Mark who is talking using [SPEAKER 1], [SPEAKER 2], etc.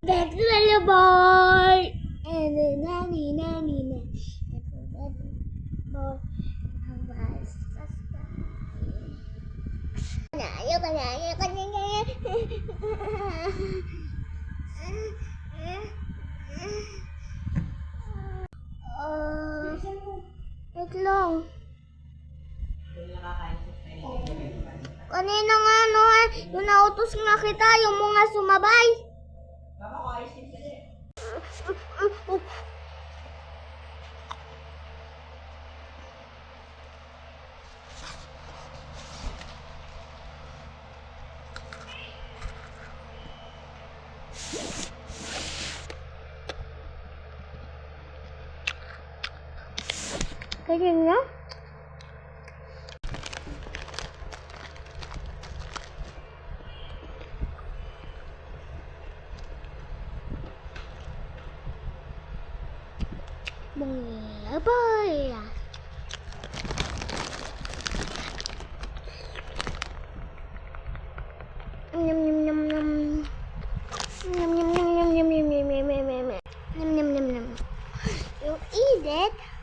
[SPEAKER 1] That's little boy. And then nanny, nanny, nanny. That's a little boy. Ayoko na, ayoko na. Wait lang. Kanina nga, no, yung nautos nga kita, yung mga sumabay. Ganyan nga? Mga boy. Yum yum yum yum. Yum yum yum yum yum yum yum yum yum yum. Yum yum yum yum. You eat it.